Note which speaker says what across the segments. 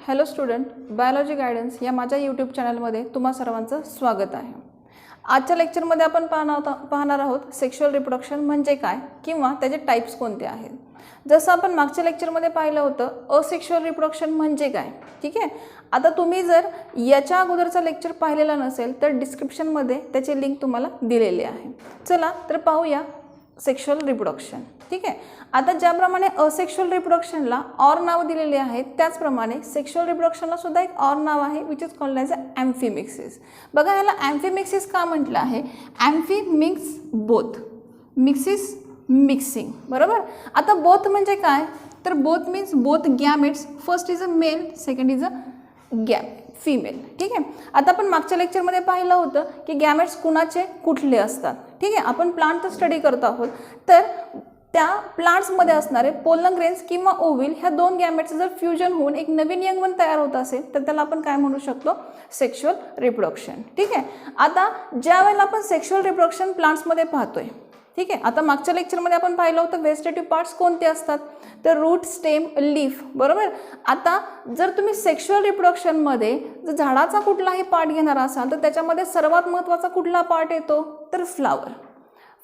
Speaker 1: Hello student, biology guidance या माझ्या YouTube चॅनलमध्ये तुम्हा सर्वांचं स्वागत आहे. आजच्या लेक्चरमध्ये आपण पाहणार आहोत सेक्शुअल रिप्रोडक्शन म्हणजे काय किंवा त्याचे टाइप्स कोणते आहेत. जसं आपण मागच्या लेक्चरमध्ये पाहिलं होतं असेक्शुअल रिप्रोडक्शन म्हणजे काय. ठीक आहे, आता तुम्ही जर याच्या अगोदरचा लेक्चर पाहिलेला नसेल तर डिस्क्रिप्शनमध्ये त्याची लिंक तुम्हाला दिलेली आहे. चला तर पाहूया सेक्शुअल रिप्रोडक्शन. ठीक आहे, आता ज्याप्रमाणे असेक्शुअल रिप्रोडक्शनला ऑर नाव दिलेले आहेत त्याचप्रमाणे सेक्शुअल रिप्रोडक्शनला सुद्धा एक ऑर नाव आहे which is called as amphimixis. बघा ह्याला ॲम्फिमिक्सिस का म्हटलं आहे. Amphi means both, mixis mixing, बरोबर. आता बोथ म्हणजे काय तर both means both gametes. First is a male, second is a female. ठीक आहे, आता आपण मागच्या लेक्चरमध्ये पाहिलं होतं की गॅमेट्स कुणाचे कुठले असतात. ठीक आहे, आपण प्लांट स्टडी करत आहोत तर त्या प्लांट्समध्ये असणारे पोलन ग्रेन्स किंवा ओव्हिल ह्या दोन गॅमेट्सचं जर फ्युजन होऊन एक नवीन यंगवन तयार होत असेल तर त्याला आपण काय म्हणू शकतो, सेक्शुअल रिप्रोडक्शन. ठीक आहे, आता ज्या वेळेला आपण सेक्शुअल रिप्रोडक्शन प्लांट्समध्ये पाहतोय, ठीक आहे, आता मागच्या लेक्चरमध्ये आपण पाहिलं होतं व्हेजिटेटिव्ह पार्ट्स कोणते असतात तर रूट, स्टेम, लीफ, बरोबर. आता जर तुम्ही सेक्शुअल रिप्रोडक्शनमध्ये जर झाडाचा कुठलाही पार्ट घेणार असाल तर त्याच्यामध्ये सर्वात महत्त्वाचा कुठला पार्ट येतो तर फ्लावर.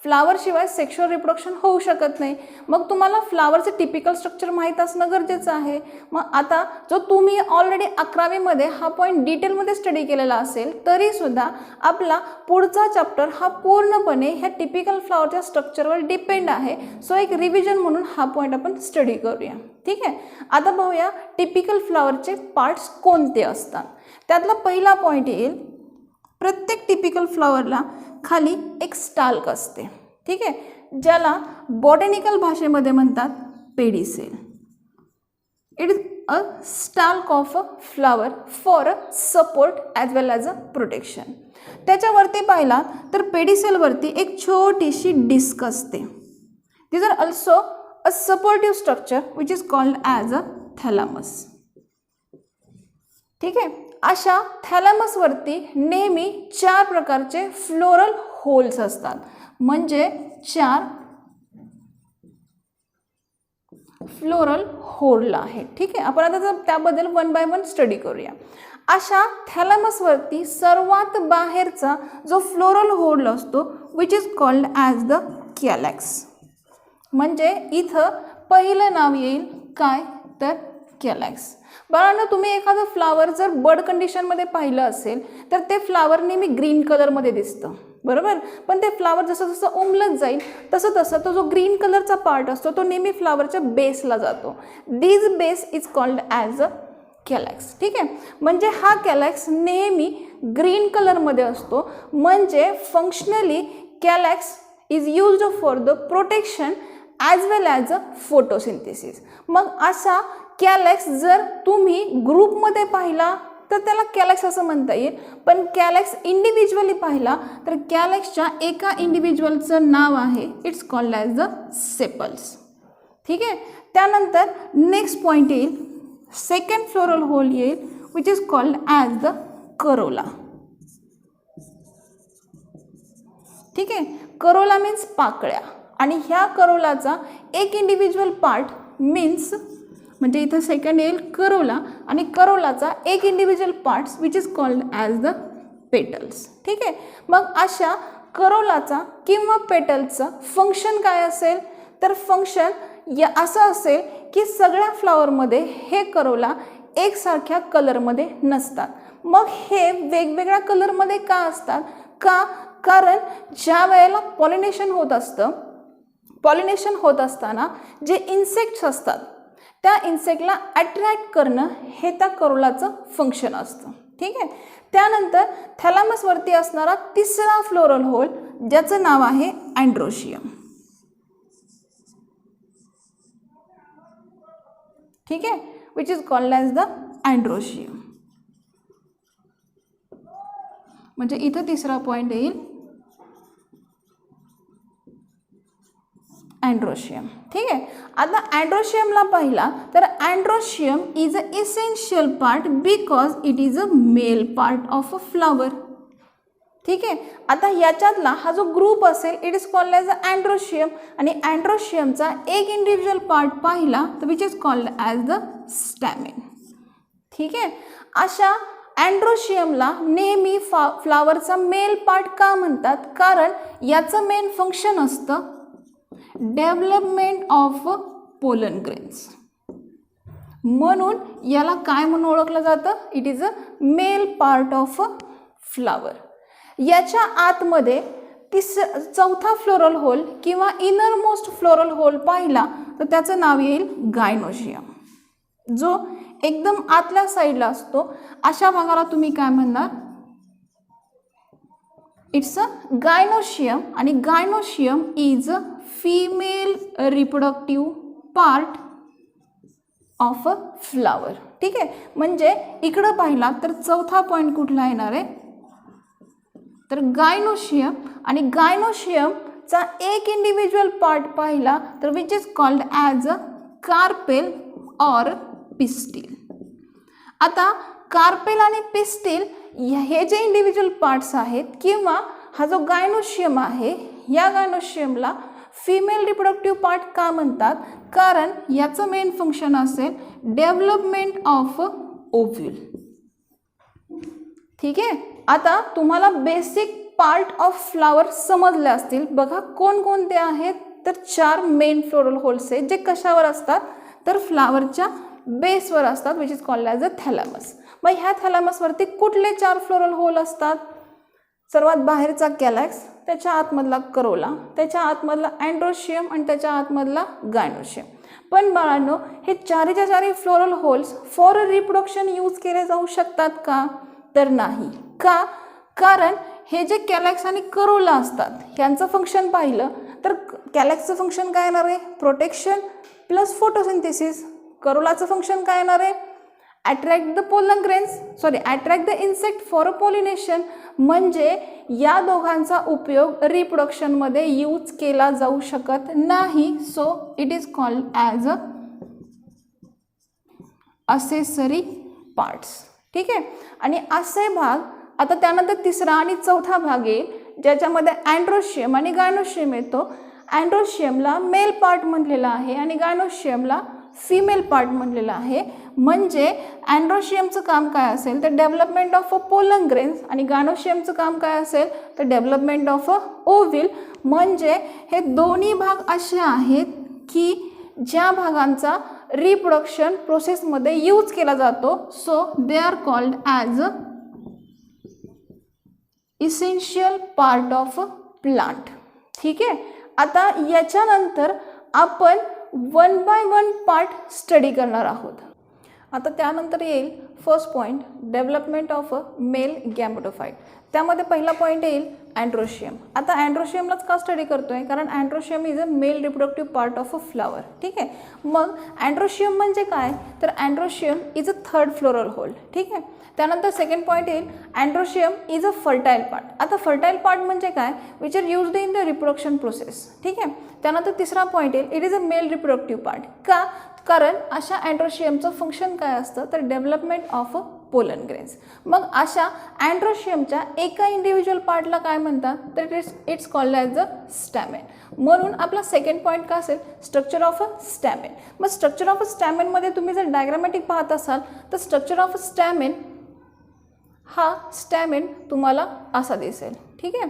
Speaker 1: फ्लावरशिवाय सेक्शुअल रिप्रोडक्शन होऊ शकत नाही. मग तुम्हाला फ्लावरचे टिपिकल स्ट्रक्चर माहीत असणं गरजेचं आहे. मग आता जो तुम्ही ऑलरेडी 11वीमध्ये हा पॉईंट डिटेलमध्ये स्टडी केलेला असेल तरीसुद्धा आपला पुढचा चॅप्टर हा पूर्णपणे ह्या टिपिकल फ्लावरच्या स्ट्रक्चरवर डिपेंड आहे. सो एक रिव्हिजन म्हणून हा पॉईंट आपण स्टडी करूया. ठीक आहे, आता पाहूया टिपिकल फ्लावरचे पार्ट्स कोणते असतात. त्यातला पहिला पॉईंट येईल, प्रत्येक टिपिकल फ्लॉवरला खाली एक स्टाल्क असते. ठीक आहे, ज्याला बॉटॅनिकल भाषेमध्ये म्हणतात pedicel. It is a stalk of a flower for a support as well as a protection. त्याच्यावरती पाहिला तर पेडिसेलवरती एक छोटीशी डिस्क असते. This are also a supportive structure which is called as a thalamus. ठीक आहे, अशा थॅलॅमसवरती नेहमी 4 प्रकारचे फ्लोरल होल्स असतात, म्हणजे 4 फ्लोरल होल आहे. ठीक आहे, आपण आता त्याबद्दल 1 बाय 1 स्टडी करूया. अशा थॅलॅमसवरती सर्वात बाहेरचा जो फ्लोरल होल असतो which is called as the calyx. म्हणजे इथं पहिलं नाव येईल काय तर कॅलॅक्स. बाळांनो, तुम्ही एखादं फ्लावर जर बड कंडिशनमध्ये पाहिलं असेल तर ते फ्लावर नेहमी ग्रीन कलरमध्ये दिसतं, बरोबर. पण ते फ्लावर जसं जसं उमलत जाईल तसं तसं तो जो ग्रीन कलरचा पार्ट असतो तो नेहमी फ्लावरच्या बेसला जातो. This base is called as a calyx. ठीक आहे, म्हणजे हा कॅलॅक्स नेहमी ग्रीन कलरमध्ये असतो. म्हणजे functionally calyx is used for the protection as well as a photosynthesis. मग असा कॅलॅक्स जर तुम्ही ग्रुपमध्ये पाहिला तर त्याला कॅलॅक्स असं म्हणता येईल. पण कॅलॅक्स इंडिव्हिज्युअली पाहिला तर कॅलॅक्सच्या एका इंडिव्हिज्युअलचं नाव आहे it's called as the sepals. ठीक आहे, त्यानंतर नेक्स्ट पॉईंट येईल, सेकंड फ्लोरल होल येईल which is called as the Corolla. ठीक आहे, करोला मीन्स पाकळ्या. आणि ह्या करोलाचा एक इंडिव्हिज्युअल पार्ट मीन्स म्हणजे इथं सेकंड येईल करोला आणि करोलाचा एक individual parts which is called as the petals. ठीक आहे, मग अशा करोलाचा किंवा पेटलचं फंक्शन काय असेल तर फंक्शन असं असेल की सगळ्या फ्लॉवरमध्ये हे करोला एकसारख्या कलरमध्ये नसतात. मग हे वेगवेगळ्या कलरमध्ये का असतात कारण ज्या वेळेला पॉलिनेशन होत असताना जे इन्सेक्ट्स असतात त्या इन्सेक्टला अट्रॅक्ट करणं हे त्या करोलाचं फंक्शन असतं. ठीक आहे, त्यानंतर थॅलॅमसवरती असणारा तिसरा फ्लोरल होल ज्याचं नाव आहे अँड्रोशियम. ठीक आहे, which is called as the androecium. म्हणजे इथं तिसरा पॉईंट येईल अँड्रोशियम. ठीक आहे, आता अँड्रोशियमला पाहिला तर androecium is a essential part because it is a male part of a flower. ठीक आहे, आता याच्यातला हा जो ग्रुप असेल it is called as a androecium आणि अँड्रोशियमचा एक इंडिव्हिज्युअल पार्ट पाहिला तर which is called as the stamen. ठीक आहे. अशा अँड्रोशियमला नेहमी फ्लावरचा मेल पार्ट का म्हणतात? कारण याचं मेन फंक्शन असतं डेव्हलपमेंट ऑफ पोलन ग्रेन्स. म्हणून याला काय म्हणून ओळखलं जातं? It is a male part of flower. याच्या आतमध्ये चौथा फ्लोरल होल किंवा इनर मोस्ट फ्लोरल होल पाहिला तर त्याचं नाव येईल गायनोशियम, जो एकदम आतल्या साईडला असतो. अशा भागाला तुम्ही काय म्हणणार? It's a gynoecium. आणि gynoecium is a female reproductive part of a flower. ठीक आहे. म्हणजे इकडं पाहिला तर चौथा पॉईंट कुठला येणार आहे? तर गायनोशियम. आणि गायनोशियमचा एक इंडिव्हिज्युअल पार्ट पाहिला तर which is called as a carpel or pistil. आता कार्पेल आणि पिस्टिल हे जे इंडिव्हिज्युअल पार्ट्स आहेत किंवा हा जो गायनोशियम आहे, या गायनोशियमला फिमेल रिप्रोडक्टिव्ह पार्ट का म्हणतात? कारण याचं मेन फंक्शन असेल डेव्हलपमेंट ऑफ ओव्ह्यूल. ठीक आहे. आता तुम्हाला बेसिक पार्ट ऑफ फ्लावर समजले असतील. बघा कोणकोणते आहेत? तर 4 मेन फ्लोरल होल्स आहेत जे कशावर असतात? तर फ्लावरच्या बेसवर असतात, which is called as a thalamus. मग ह्या थॅलॅमसवरती कुठले 4 फ्लोरल होल असतात? सर्वात बाहेरचा कॅलॅक्स, त्याच्या आतमधला करोला, त्याच्या आतमधला अँड्रोशियम आणि त्याच्या आतमधला गायनोशियम. पण बाळांनो, हे चारीच्या चारी floral holes for reproduction use केले जाऊ शकतात का? तर नाही. का? कारण हे जे कॅलॅक्स आणि करोला असतात यांचं फंक्शन पाहिलं तर कॅलॅक्सचं फंक्शन काय येणार आहे? Protection plus photosynthesis. करोलाचं फंक्शन काय येणार आहे? Attract the pollen grains, attract the insect for pollination. म्हणजे या दोघांचा उपयोग रिप्रोडक्शनमध्ये यूज केला जाऊ शकत नाही. So it is called as a accessory parts. ठीक आहे. आणि असे भाग, आता त्यानंतर तिसरा आणि चौथा भाग येईल ज्याच्यामध्ये अँड्रोशियम आणि गायनोशियम येतो. अँड्रोशियमला मेल पार्ट म्हणलेला आहे आणि गायनोशियमला फिमेल पार्ट म्हणलेला आहे. म्हणजे अँड्रोशियमचं काम काय असेल तर development of a pollen grains आणि गायनोशियमचं काम काय असेल तर डेव्हलपमेंट ऑफ अ ओव्ह्यूल. म्हणजे हे दोन्ही भाग असे आहेत की ज्या भागांचा रिप्रोडक्शन प्रोसेसमध्ये यूज केला जातो. So they are called as a essential part of a plant. ठीक आहे. आता याच्यानंतर आपण 1 by 1 पार्ट स्टडी करणार आहोत. आता त्यानंतर येईल first point development of a male gametophyte. त्यामध्ये पहिला पॉईंट येईल अँड्रोशियम. आता अँड्रोशियमलाच का स्टडी करतोय? कारण androecium is a male reproductive part of a flower. ठीक आहे. मग अँड्रोशियम म्हणजे काय? तर androecium is a 3rd floral whorl. ठीक आहे. त्यानंतर सेकंड पॉईंट येईल androecium is a fertile part. आता फर्टाईल पार्ट म्हणजे काय? Which are used in the reproduction process. ठीक आहे. त्यानंतर तिसरा पॉईंट येईल it is a male reproductive part. का? कारण अशा अँड्रोशियमचं फंक्शन काय असतं तर development of a pollen grains. मग अशा अँड्रोशियमच्या एका इंडिव्हिज्युअल पार्टला काय म्हणतात तर it's called as a stamen. म्हणून आपला सेकंड पॉईंट काय असेल? Structure of a stamen. मग स्ट्रक्चर ऑफ अ स्टॅमेनमध्ये तुम्ही जर डायग्रामॅटिक पाहत असाल तर स्ट्रक्चर ऑफ अ स्टॅमेन, हा स्टॅमेन तुम्हाला असा दिसेल. ठीक आहे.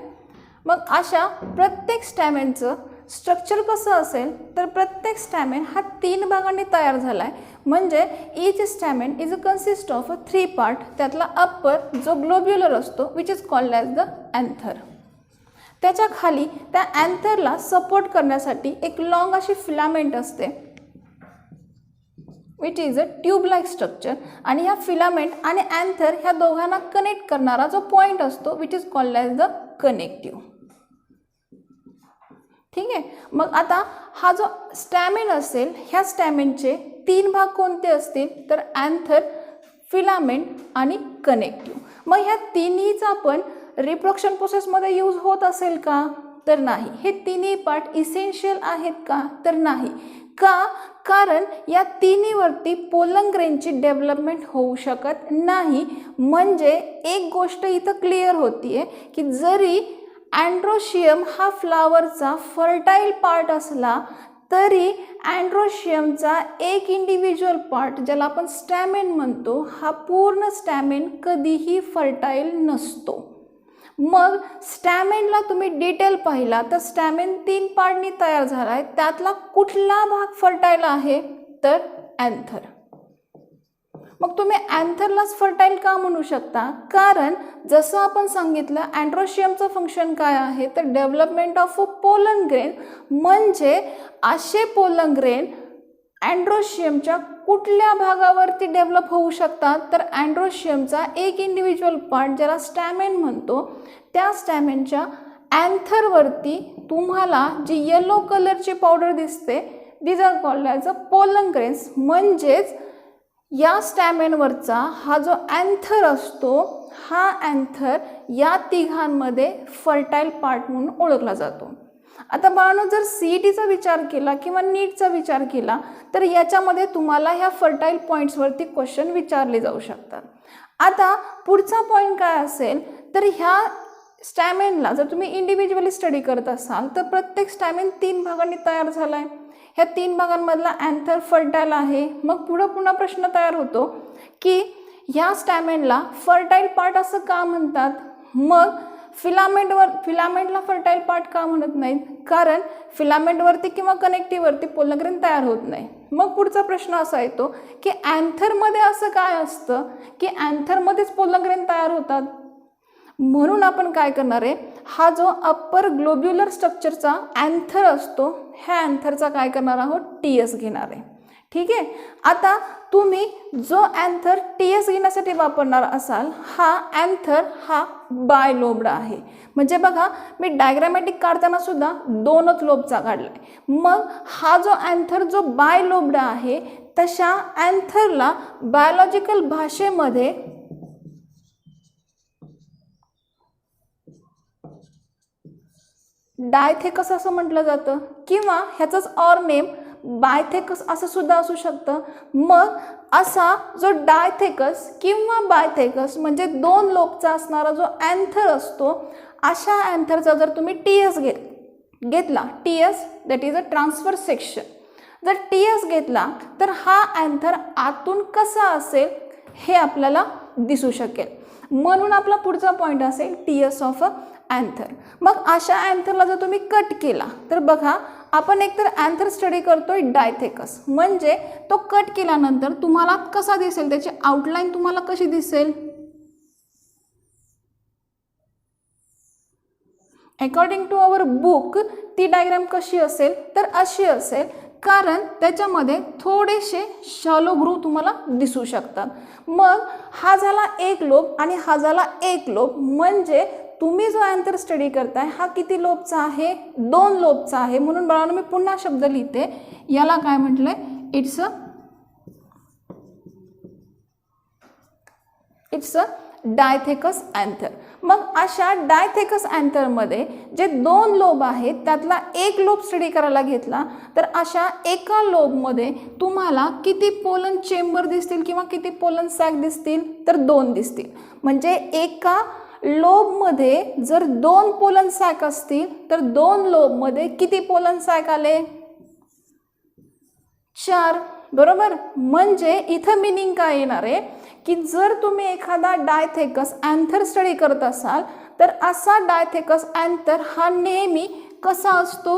Speaker 1: मग अशा प्रत्येक स्टॅमेनचं स्ट्रक्चर कसं असेल तर प्रत्येक स्टॅमेन हा 3 भागांनी तयार झाला आहे. म्हणजे each stamen is a consist of 3 part. त्यातला अप्पर जो ग्लोब्युलर असतो which is called as the anther. त्याच्या खाली त्या अँथरला सपोर्ट करण्यासाठी एक लॉंग अशी फिलामेंट असते which is a tube like structure. आणि ह्या फिलामेंट आणि अँथर ह्या दोघांना कनेक्ट करणारा जो पॉईंट असतो which is called as the connective. ठीक आहे. मग आता हा जो स्टॅमेन असेल ह्या स्टॅमेनचे 3 भाग कोणते असतील तर अँथर, फिलामेंट आणि कनेक्टिव्ह. मग ह्या तिन्हीचा आपण रिप्रोडक्शन प्रोसेसमध्ये यूज होत असेल का तर नाही. हे तिन्ही पार्ट इसेन्शियल आहेत का तर नाही. का? कारण या तिन्हीवरती पोलन ग्रेनची डेव्हलपमेंट होऊ शकत नाही. म्हणजे एक गोष्ट इथं क्लिअर होतीये की जरी अँड्रोशियम हा फ्लावरचा फर्टाईल पार्ट असला तरी अँड्रोशियमचा एक इंडिव्हिज्युअल पार्ट ज्याला आपण स्टॅमेन म्हणतो, हा पूर्ण स्टॅमेन कधीही फर्टाईल नसतो. मग स्टॅमेनला तुम्ही डिटेल पाहिला तर स्टॅमेन 3 पार्टनी तयार झाला आहे. त्यातला कुठला भाग फर्टाईल आहे तर अँथर. मग तुम्ही अँथरलाच फर्टाईल का म्हणू शकता? कारण जसं आपण सांगितलं अँड्रोशियमचं फंक्शन काय आहे तर development of a pollen grain, म्हणजे असे पोलन ग्रेन अँड्रोशियमच्या कुठल्या भागावरती डेव्हलप होऊ शकतात तर अँड्रोशियमचा एक इंडिव्हिज्युअल पार्ट ज्याला स्टॅमेन म्हणतो, त्या स्टॅमेनच्या अँथरवरती तुम्हाला जी येलो कलरची पावडर दिसते, these are called as a pollen grains. म्हणजेच या स्टॅमेनवरचा हा जो अँथर असतो, हा अँथर या तिघांमध्ये फर्टाईल पार्ट म्हणून ओळखला जातो. आता बाळांनो, जर CETचा विचार केला किंवा नीटचा विचार केला तर याच्यामध्ये तुम्हाला ह्या फर्टाईल पॉईंट्सवरती क्वेश्चन विचारले जाऊ शकतात. आता पुढचा पॉईंट काय असेल तर ह्या स्टॅमेनला जर तुम्ही इंडिव्हिज्युअली स्टडी करत असाल तर प्रत्येक स्टॅमेन 3 भागांनी तयार झाला आहे. ह्या 3 भागांमधला अँथर फर्टाईल आहे. मग पुन्हा प्रश्न तयार होतो की ह्या स्टॅमेनला फर्टाईल पार्ट असं का म्हणतात? मग फिलामेंटला फर्टाईल पार्ट का म्हणत नाहीत? कारण फिलामेंटवरती किंवा कनेक्टिव्हवरती पोलन ग्रेन तयार होत नाही. मग पुढचा प्रश्न असा येतो की अँथरमध्ये असं काय असतं की अँथरमध्येच पोलन ग्रेन तयार होतात? म्हणून आपण काय करणार आहे, हा जो अप्पर ग्लोब्युलर स्ट्रक्चरचा अँथर असतो, ह्या अँथरचा काय करणार आहोत, TS घेणार आहे. ठीक आहे. आता तुम्ही जो अँथर TS घेण्यासाठी वापरणार असाल, हा अँथर हा बायलोब्ड आहे. म्हणजे बघा, मी डायग्रॅमॅटिक काढताना सुद्धा 2च लोबचा काढलाय. मग हा जो अँथर जो बायलोब्ड आहे, तशा अँथरला बायोलॉजिकल भाषेमध्ये डायथेकस असं म्हटलं जातं किंवा ह्याचंच ऑर नेम बायथेकस असं सुद्धा असू शकतं. मग असा जो डायथेकस किंवा बायथेकस म्हणजे 2 लोबचा असणारा जो अँथर असतो, अशा अँथरचा जर तुम्ही TS घेतला, TS that is a transfer section, जर TS घेतला तर हा अँथर आतून कसा असेल हे आपल्याला दिसू शकेल. म्हणून आपला पुढचा पॉईंट असेल TS ऑफ अ अँथर. मग अशा अँथरला जर तुम्ही कट केला तर बघा, आपण एकतर अँथर स्टडी करतोय डायथेकस, म्हणजे तो कट केल्यानंतर तुम्हाला कसा दिसेल, त्याची आउटलाईन तुम्हाला कशी दिसेल? अकॉर्डिंग टू अवर बुक ती डायग्राम कशी असेल तर अशी असेल, कारण त्याच्यामध्ये थोडेसे शॅलो ग्रूव्ह तुम्हाला दिसू शकतात. मग हा झाला एक लोब आणि हा झाला एक लोब, म्हणजे तुम्ही जो अँथर स्टडी करताय हा किती लोबचा आहे? 2 लोबचा आहे. म्हणून बाळांनो, मी पुन्हा शब्द लिहिते, याला काय म्हटलंय, इट्स अ डायथेकस अँथर. मग अशा डायथेकस अँथरमध्ये जे 2 लोब आहेत त्यातला एक लोब स्टडी करायला घेतला तर अशा एका लोबमध्ये तुम्हाला किती पोलन चेंबर दिसतील किंवा किती पोलन सॅक दिसतील तर 2 दिसतील. म्हणजे एका लोबमध्ये जर 2 पोलन सॅक असतील तर 2 लोबमध्ये किती पोलन सॅक आले? 4. बरोबर. म्हणजे इथं मिनिंग काय येणार आहे की जर तुम्ही एखादा डायथेकस अँथर स्टडी करत असाल तर असा डायथेकस अँथर हा नेहमी कसा असतो?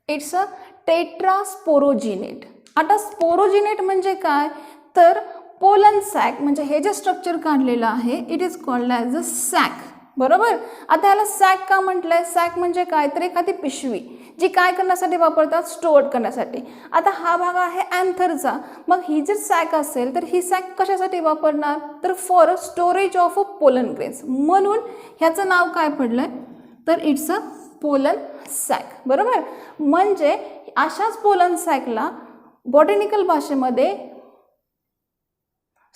Speaker 1: It's a tetrasporangiate. आता स्पोरोजिनेट म्हणजे काय तर पोलन सॅक, म्हणजे हे जे स्ट्रक्चर काढलेलं आहे it is called as a sac. बरोबर. आता याला सॅक का म्हटलंय? सॅक म्हणजे काय तर एखादी पिशवी जी काय करण्यासाठी वापरतात? स्टोअर करण्यासाठी. आता हा भाग आहे अँथरचा, मग ही जर सॅक असेल तर ही सॅक कशासाठी वापरणार तर for storage of a pollen grains. म्हणून ह्याचं नाव काय पडलंय तर इट्स अ पोलन सॅक. बरोबर. म्हणजे अशाच पोलन सॅकला बॉटॅनिकल भाषेमध्ये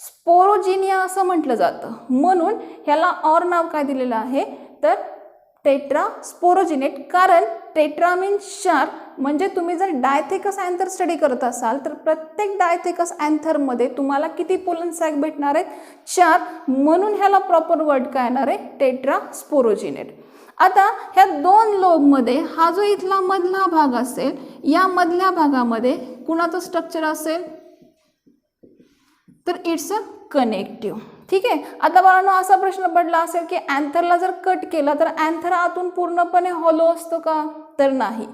Speaker 1: स्पोरोजिनिया असं म्हटलं जातं. म्हणून ह्याला ऑर नाव काय दिलेलं आहे तर टेट्रास्पोरोजिनेट. कारण टेट्रा मीन्स 4. म्हणजे तुम्ही जर डायथेकस अँथर स्टडी करत असाल तर प्रत्येक डायथेकस अँथरमध्ये तुम्हाला किती पोलन सॅक भेटणार आहेत? 4. म्हणून ह्याला प्रॉपर वर्ड काय येणार आहे? टेट्रास्पोरोजिनेट. आता ह्या दोन लोबमध्ये हा जो इथला मधला भाग असेल, या मधल्या भागामध्ये कुणाचं स्ट्रक्चर असेल, तर इट्स अ कनेक्टिव्ह. ठीक आहे. आता बाळांनो असा प्रश्न पडला असेल की अँथरला जर कट केला तर अँथर आतून पूर्णपणे हॉलो असतो का, तर नाही.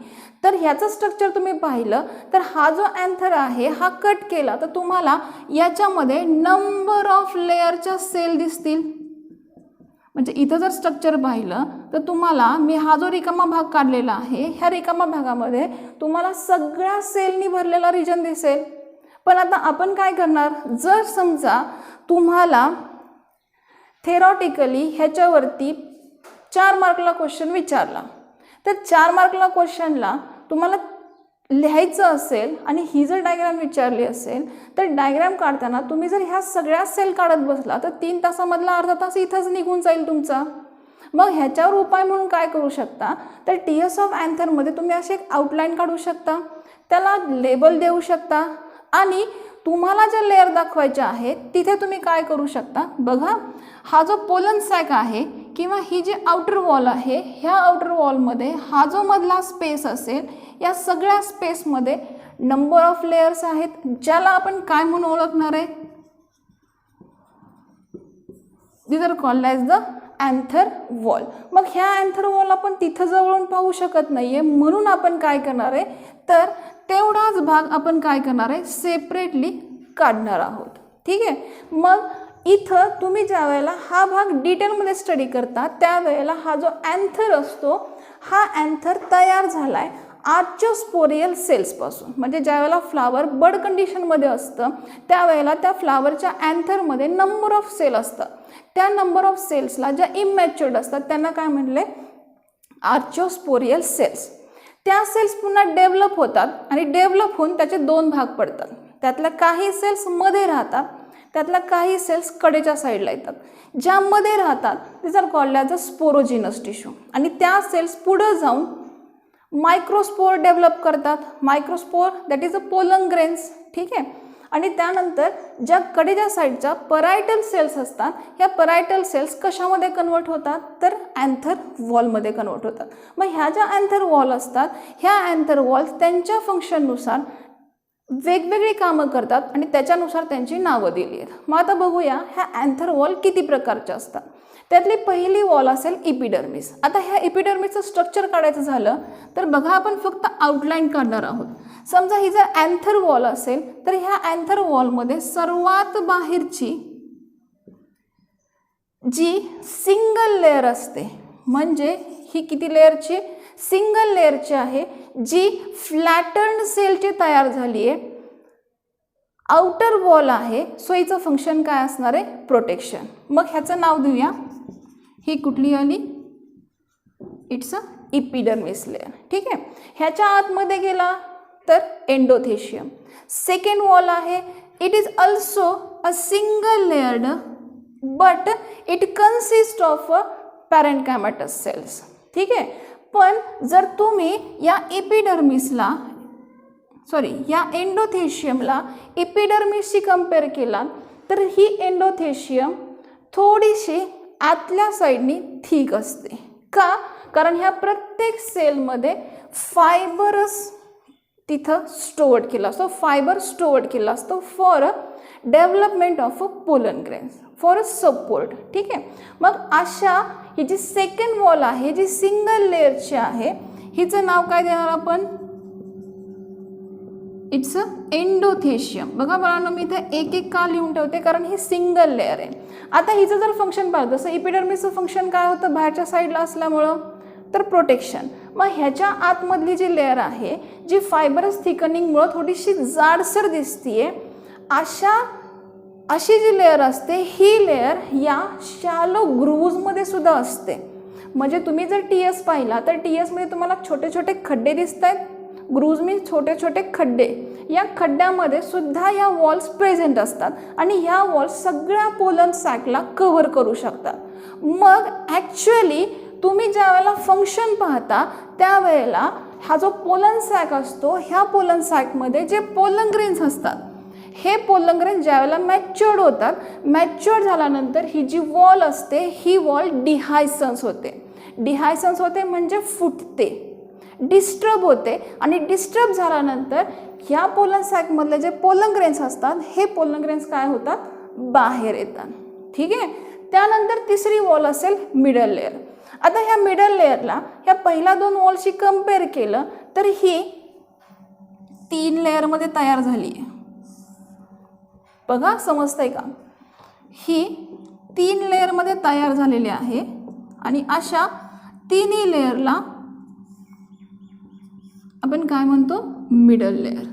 Speaker 1: तर ह्याचं स्ट्रक्चर तुम्ही पाहिलं तर हा जो अँथर आहे हा कट केला तर तुम्हाला याच्यामध्ये नंबर ऑफ लेअरच्या सेल दिसतील. म्हणजे इथं जर स्ट्रक्चर पाहिलं तर तुम्हाला मी हा जो रिकामा भाग काढलेला आहे, ह्या रिकामा भागामध्ये तुम्हाला सगळ्या सेलनी भरलेला रिजन दिसेल. पण आता आपण काय करणार, जर समजा तुम्हाला थेरॉटिकली ह्याच्यावरती 4 मार्कला क्वेश्चन विचारला, तर 4 मार्कला क्वेश्चनला तुम्हाला लिहायचं असेल आणि ही जर डायग्राम विचारली असेल तर डायग्राम काढताना तुम्ही जर ह्या सगळ्या सेल काढत बसला तर 3 तासामधला अर्धा तास इथंच निघून जाईल तुमचा. मग ह्याच्यावर उपाय म्हणून काय करू शकता, तर TS ऑफ अँथरमध्ये तुम्ही अशी एक आउटलाईन काढू शकता, त्याला लेबल देऊ शकता आणि तुम्हाला ज्या लेअर दाखवायच्या आहेत तिथे तुम्ही काय करू शकता, बघा हा जो पोलन सॅक आहे किंवा ही जी आउटर वॉल आहे, ह्या आउटर वॉलमध्ये हा जो मधला स्पेस असेल, या सगळ्या स्पेसमध्ये नंबर ऑफ लेयर्स आहेत, ज्याला आपण काय म्हणून ओळखणार आहे, these are called as the anther wall. मग ह्या अँथर वॉल आपण तिथं जवळून पाहू शकत नाहीये, म्हणून आपण काय करणार आहे, तर तेवढाच भाग आपण काय करणार आहे, सेपरेटली काढणार आहोत. ठीक आहे. मग इथं तुम्ही ज्या वेळेला हा भाग डिटेलमध्ये स्टडी करता त्यावेळेला हा जो अँथर असतो, हा अँथर तयार झालाय आर्चोस्पोरियल सेल्सपासून. म्हणजे ज्या वेळेला फ्लावर बड कंडिशनमध्ये असतं त्यावेळेला त्या फ्लावरच्या अँथरमध्ये नंबर ऑफ सेल असतात. त्या नंबर ऑफ सेल्सला ज्या इमॅच्युअर्ड असतात त्यांना काय म्हणले, आर्चोस्पोरियल सेल्स. त्या सेल्स पुन्हा डेव्हलप होतात आणि डेव्हलप होऊन त्याचे 2 भाग पडतात. त्यातल्या काही सेल्स मध्ये राहतात, त्यातल्या काही सेल्स कडेच्या साईडला येतात. ज्यामध्ये राहतात these are called as a sporogenous tissue आणि त्या सेल्स पुढे जाऊन मायक्रोस्पोर डेव्हलप करतात. Microspore that is a pollen grains. ठीक आहे. आणि त्यानंतर ज्या कडेच्या साईडच्या परायटल सेल्स असतात, ह्या परायटल सेल्स कशामध्ये कन्वर्ट होतात, तर अँथर वॉलमध्ये कन्वर्ट होतात. मग ह्या ज्या अँथर वॉल असतात, ह्या अँथर वॉल्स त्यांच्या फंक्शननुसार वेगवेगळी कामं करतात आणि त्याच्यानुसार त्यांची नावं दिली आहेत. मग आता बघूया ह्या अँथर वॉल किती प्रकारच्या असतात. त्यातली पहिली वॉल असेल इपिडर्मिस. आता ह्या इपिडर्मिसचं स्ट्रक्चर काढायचं झालं तर बघा आपण फक्त आउटलाईन काढणार आहोत. समजा ही जर अँथर वॉल असेल तर ह्या अँथर वॉलमध्ये सर्वात बाहेरची जी सिंगल लेअर असते, म्हणजे ही किती लेअरची, सिंगल लेअरची आहे, जी फ्लॅटन्ड सेलची तयार झाली आहे, आउटर वॉल आहे. सो हिचं फंक्शन काय असणार आहे, प्रोटेक्शन. मग ह्याचं नाव देऊया, ही कुठली आली, इट्स अ इपिडर्मिस लेअर. ठीक आहे. ह्याच्या आतमध्ये गेला तर एंडोथेशियम. सेकंड वॉल आहे, it is also a single layered but it consist of a parenchymatous cells. ठीक आहे. पण जर तुम्ही या एपिडर्मिसला या एंडोथेशियमला एपिडर्मिसशी कंपेअर केला तर ही एंडोथेशियम थोडीशी आतल्या साईडनी थिक असते. का, कारण ह्या प्रत्येक सेलमध्ये फायबरस तिथं स्टोअर्ड केला असतो, फायबर स्टोअर्ड केला असतो for a development of a pollen grains, for a support. ठीक आहे. मग अशा ही जी सेकंड वॉल आहे, जी सिंगल लेअरची आहे, हिचं नाव काय देणार आपण, इट्स अ एंडोथेशियम. बघा बाळांनो मी इथे एक एक का लिहून ठेवते, कारण ही सिंगल लेअर आहे. आता हिचं जर फंक्शन पाहिलं, जसं इपिडर्मिसचं फंक्शन काय होतं बाहेरच्या साईडला असल्यामुळं, तर प्रोटेक्शन. मग ह्याच्या आतमधली जी लेअर आहे, जी फायबरस थिकनिंगमुळं थोडीशी जाडसर दिसतीये, अशी जी लेअर असते, ही लेअर या शॅलो ग्रूव्जमध्ये सुद्धा असते. म्हणजे तुम्ही जर TS पाहिला तर TSमध्ये तुम्हाला छोटे छोटे खड्डे दिसत आहेत. ग्रूव्ज मीन्स छोटे छोटे खड्डे. या खड्ड्यामध्ये सुद्धा या वॉल्स प्रेझेंट असतात आणि ह्या वॉल्स सगळ्या पोलन सॅकला कव्हर करू शकतात. मग ॲक्च्युअली तुम्ही ज्या वेळेला फंक्शन पाहता त्यावेळेला हा जो पोलन सॅक असतो, ह्या पोलन सॅकमध्ये जे पोलन ग्रेन्स असतात, हे पोलन ग्रेन्स ज्या वेळेला मॅच्युअर्ड होतात, मॅच्युअर्ड झाल्यानंतर ही जी वॉल असते, ही वॉल डिहायसन्स होते. डिहायसन्स होते म्हणजे फुटते, डिस्टर्ब होते आणि डिस्टर्ब झाल्यानंतर ह्या पोलन सॅकमधले जे पोलन ग्रेन्स असतात हे पोलन ग्रेन्स काय होतात, बाहेर येतात. ठीक आहे. त्यानंतर तिसरी वॉल असेल मिडल लेअर. आता ह्या मिडल लेअरला ह्या पहिल्या 2 वॉलशी कंपेअर केलं तर ही 3 लेअरमध्ये तयार झाली आहे. बघा समजतंय का, ही 3 लेअरमध्ये तयार झालेली आहे आणि अशा तिन्ही लेअरला आपण काय म्हणतो, मिडल लेअर.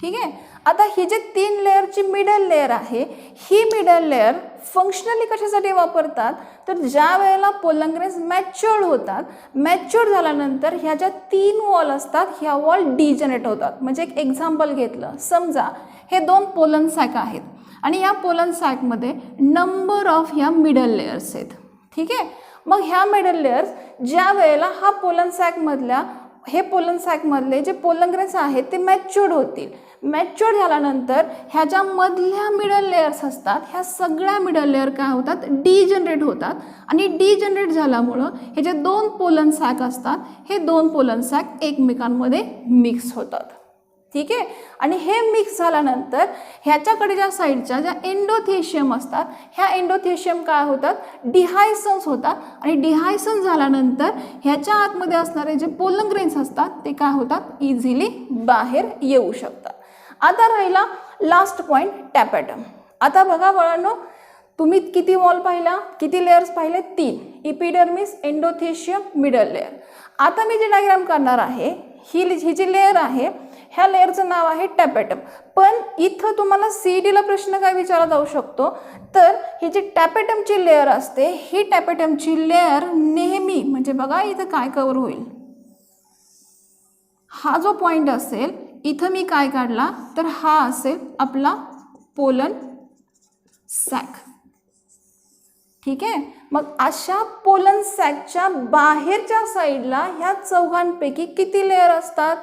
Speaker 1: ठीक आहे. आता ही जे 3 लेअरची मिडल लेअर आहे, ही मिडल लेअर फंक्शनली कशासाठी वापरतात तर ज्या वेळेला पोलन ग्रेन्स मॅच्युअर्ड होतात, मॅच्युअर्ड झाल्यानंतर ह्या ज्या 3 वॉल असतात ह्या वॉल डिजनरेट होतात. म्हणजे एक एक्झाम्पल घेतलं, समजा हे 2 पोलन सॅक आहेत आणि या पोलन सॅकमध्ये नंबर ऑफ ह्या मिडल लेअर्स आहेत. ठीक आहे. मग ह्या मिडल लेअर्स ज्या वेळेला हा पोलन सॅकमधल्या हे पोलन सॅकमधले जे पोलन ग्रेन्स आहेत ते मॅच्युअर्ड होतील. मॅच्युअर्ड झाल्यानंतर ह्या ज्या मधल्या मिडल लेअर्स असतात ह्या सगळ्या मिडल लेअर काय होतात, डिजनरेट होतात आणि डिजनरेट झाल्यामुळं हे जे 2 पोलन सॅक असतात हे 2 पोलन सॅक एकमेकांमध्ये मिक्स होतात. ठीक आहे. आणि हे मिक्स झाल्यानंतर ह्याच्याकडे ज्या साईडच्या ज्या एंडोथेशियम असतात ह्या एंडोथेशियम काय होतात, डिहायसन्स होतात आणि डिहायसन्स झाल्यानंतर ह्याच्या आतमध्ये असणारे जे पोलन ग्रेन्स असतात ते काय होतात, इझिली बाहेर येऊ शकतात. आता राहिला लास्ट पॉईंट, टॅपेटम. आता बघा बाळांनो, तुम्ही किती वॉल पाहिला, किती लेयर्स पाहिले, 3. Epidermis, endothecium, middle layer. आता मी जे डायग्राम करणार आहे ही जी लेअर आहे ह्या लेअरचं नाव आहे टॅपेटम. पण इथं तुम्हाला CETला प्रश्न काय विचारला जाऊ शकतो तर ही जी टॅपेटमची लेअर असते ही टॅपेटमची लेअर नेहमी म्हणजे बघा इथं काय कव्हर होईल, हा जो पॉइंट असेल इथं मी काय काढला तर हा असेल आपला पोलन सॅक. ठीक आहे. मग अशा पोलन सॅकच्या बाहेरच्या साईडला ह्या चौघांपैकी किती लेअर असतात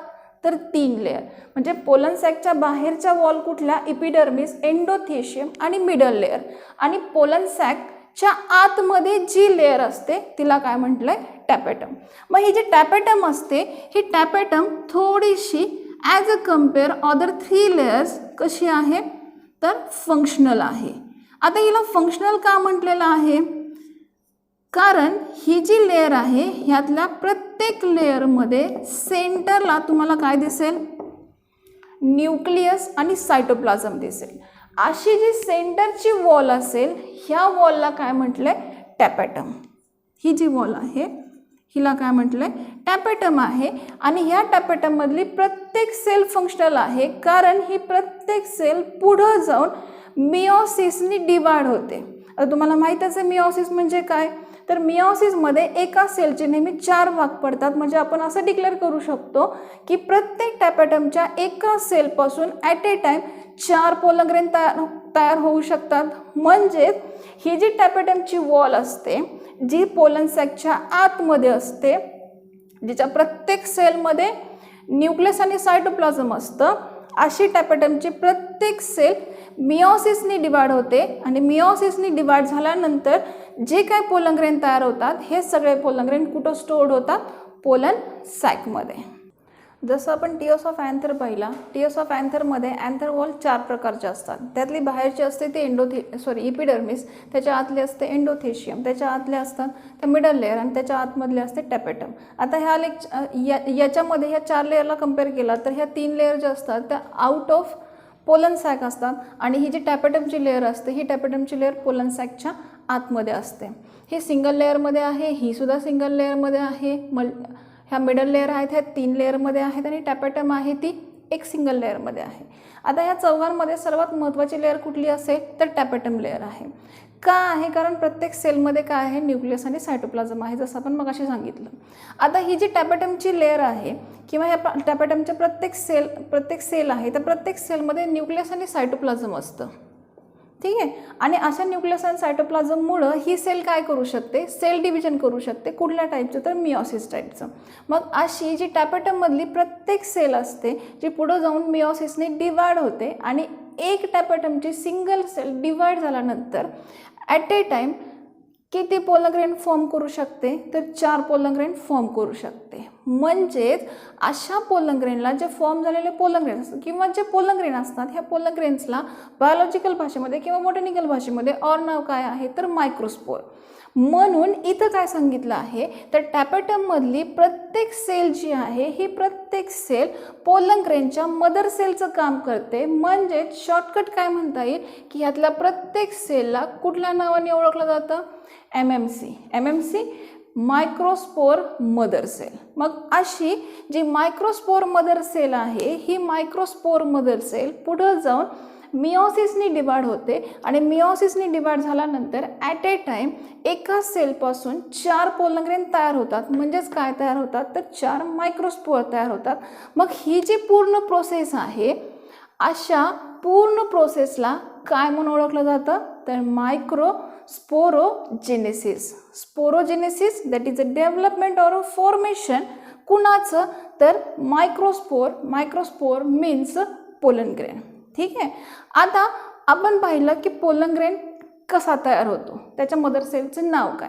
Speaker 1: तर 3 लेअर. म्हणजे पोलन सॅकच्या बाहेरच्या वॉल कुठल्या, इपिडर्मिस, एंडोथेशियम आणि मिडल लेअर. आणि पोलन सॅकच्या आतमध्ये जी लेअर असते तिला काय म्हटलंय, टॅपेटम. मग ही जी टॅपेटम असते ही टॅपेटम थोडीशी as a compare other 3 layers कशी आहे तर फंक्शनल आहे. आता हिला फंक्शनल का म्हटलेलं आहे, कारण ही जी लेअर आहे ह्यातल्या प्रत्येक लेअरमध्ये सेंटरला तुम्हाला काय दिसेल, न्यूक्लियस आणि सायटोप्लाझम दिसेल. अशी जी सेंटरची वॉल असेल ह्या वॉलला काय म्हटलंय, टॅपेटम. ही जी वॉल आहे हिला काय म्हटलंय, टॅपेटम आहे. आणि ह्या टॅपेटममधली प्रत्येक सेल फंक्शनल आहे कारण ही प्रत्येक सेल पुढं जाऊन मिओसिसनी डिवाइड होते. आता तुम्हाला माहीतच आहे मिओसिस म्हणजे काय तर मिओसिसमध्ये एका सेलचे नेहमी 4 भाग पडतात. म्हणजे आपण असं डिक्लेअर करू शकतो की प्रत्येक टॅपेटमच्या एका सेलपासून at a time 4 pollen grain तयार होऊ शकतात. म्हणजेच ही जी टॅपेटमची वॉल असते जी पोलन सॅकच्या आतमध्ये असते, जिच्या प्रत्येक सेलमध्ये न्यूक्लियस आणि सायटोप्लाझम असतं, अशी टॅपेटमची प्रत्येक सेल मिओसिसनी डिवाइड होते. आणि मिओसिसनी डिवाइड झाल्यानंतर जे काय पोलन ग्रेन तयार होतात हे सगळे पोलन ग्रेन कुठं स्टोर्ड होतात, पोलन सॅकमध्ये. जसं आपण टियर्स ऑफ अँथर पाहिला, टियर्स ऑफ अँथरमध्ये अँथर वॉल 4 प्रकारचे असतात. त्यातली बाहेरची असते ते इपिडर्मिस, त्याच्या आतले असते एंडोथेशियम, त्याच्या आतले असतात त्या मिडल लेअर आणि त्याच्या आतमधले असते टॅपेटम. आता याच्यामध्ये ह्या 4 लेअरला कम्पेअर केला तर ह्या 3 लेअर ज्या असतात त्या आउट ऑफ पोलन सॅक असतात आणि ही जी टॅपेटमची लेअर असते ही टॅपेटमची लेअर पोलन सॅकच्या आतमध्ये असते. ही सिंगल लेअरमध्ये आहे, ही सुद्धा सिंगल लेअरमध्ये आहे. ह्या मिडल लेअर आहेत ह्या 3 लेअरमध्ये आहेत आणि टॅपेटम आहे ती एक सिंगल लेअरमध्ये आहे. आता ह्या चौघांमध्ये सर्वात महत्त्वाची लेअर कुठली असेल तर टॅपेटम लेअर आहे. का आहे, कारण प्रत्येक सेलमध्ये काय आहे, न्यूक्लियस आणि सायटोप्लाझम आहे, जसं आपण मगाशी सांगितलं. आता ही जी टॅपेटमची लेअर आहे किंवा ह्या टॅपेटमच्या प्रत्येक सेल आहे तर प्रत्येक सेलमध्ये न्यूक्लियस आणि सायटोप्लाझम असतं. ठीक आहे. आणि अशा न्यूक्लियस आणि सायटोप्लाझममुळं ही सेल काय करू शकते, सेल डिव्हिजन करू शकते. कुठल्या टाईपचं तर मिओसिस टाईपचं. मग अशी जी टॅपेटममधली प्रत्येक सेल असते जी पुढं जाऊन मिओसिसने डिवाइड होते आणि एक टॅपेटमची सिंगल सेल डिवाइड झाल्यानंतर ॲट ए टाईम किती पोलन ग्रेन फॉर्म करू शकते, तर 4 पोलन ग्रेन फॉर्म करू शकते. म्हणजेच अशा पोलन ग्रेनला जे फॉर्म झालेले पोलन ग्रेन असतात किंवा जे पोलन ग्रेन असतात, ह्या पोलन ग्रेन्सला बायोलॉजिकल भाषेमध्ये किंवा बॉटॅनिकल भाषेमध्ये और नाव काय आहे, तर मायक्रोस्पोर. म्हणून इथं काय सांगितलं आहे, तर टॅपेटममधली प्रत्येक सेल जी आहे, ही प्रत्येक सेल पोलन ग्रेनच्या मदर सेलचं काम करते. म्हणजेच शॉर्टकट काय म्हणता येईल, की ह्यातल्या प्रत्येक सेलला कुठल्या नावाने ओळखलं जातं, MMC, मायक्रोस्पोर मदर सेल. मग अशी जी मायक्रोस्पोर मदर सेल आहे, ही मायक्रोस्पोर मदर सेल पुढे जाऊन मिओसिसनी डिवाइड होते आणि मिओसिसनी डिवाइड झाल्यानंतर ॲट ए टाइम एका सेलपासून 4 पोलन ग्रेन तयार होतात. म्हणजेच काय तयार होतात, तर 4 मायक्रोस्पोर तयार होतात. मग ही जी पूर्ण प्रोसेस आहे, अशा पूर्ण प्रोसेसला काय म्हणून ओळखलं जातं, तर sporogenesis. Sporogenesis that is a development or a formation कुणाचं, तर मायक्रोस्पोर मीन्स पोलन ग्रेन. ठीक आहे. आता आपण पाहिलं की पोलन ग्रेन कसा तयार होतो, त्याच्या मदर सेलचं नाव काय.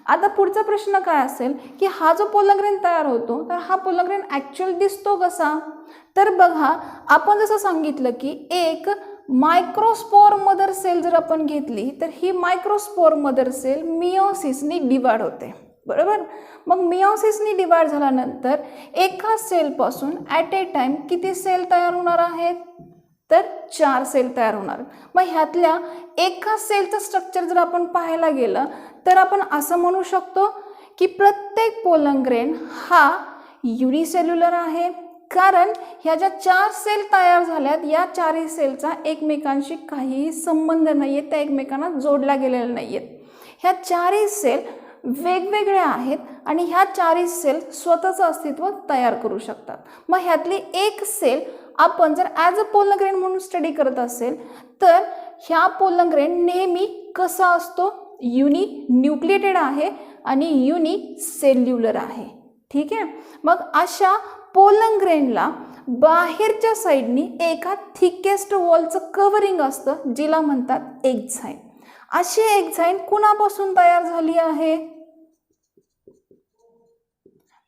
Speaker 1: आता पुढचा प्रश्न काय असेल, की हा जो पोलन ग्रेन तयार होतो, तर हा पोलन ग्रेन ॲक्च्युअल दिसतो कसा, तर बघा आपण जसं सांगितलं की एक मायक्रोस्पोर मदर सेल जर आपण घेतली, तर ही मायक्रोस्पोर मदर सेल मिओसिसनी डिवाइड होते. बरोबर. मग मिओसिसनी डिवाइड झाल्यानंतर एका सेलपासून ॲट ए टाइम किती सेल तयार होणार आहेत, तर 4 सेल तयार होणार. मग ह्यातल्या एका सेलचं स्ट्रक्चर जर आपण पाहायला गेलं, तर आपण असं म्हणू शकतो की प्रत्येक पोलन ग्रेन हा युनिसेल्युलर आहे. कारण ह्या ज्या 4 सेल तयार झाल्यात, या 4ही सेलचा एकमेकांशी काहीही संबंध नाही आहे, त्या एकमेकांना जोडल्या गेलेल्या नाही आहेत. ह्या 4ही सेल वेगवेगळ्या आहेत आणि ह्या 4ही सेल स्वतःचं अस्तित्व तयार करू शकतात. मग ह्यातली एक सेल आपण जर ॲज अ पोलन ग्रेन म्हणून स्टडी करत असेल, तर ह्या पोलन ग्रेन नेहमी कसा असतो, युनि न्यूक्लिएटेड आहे आणि युनिसेल्युलर आहे. ठीक आहे. मग अशा पोलन ग्रेनला बाहेरच्या साईडनी एका थिकेस्ट वॉलचं कव्हरिंग असतं, जिला म्हणतात एक्झाईन. अशी एक्झाईन कुणापासून तयार झाली आहे,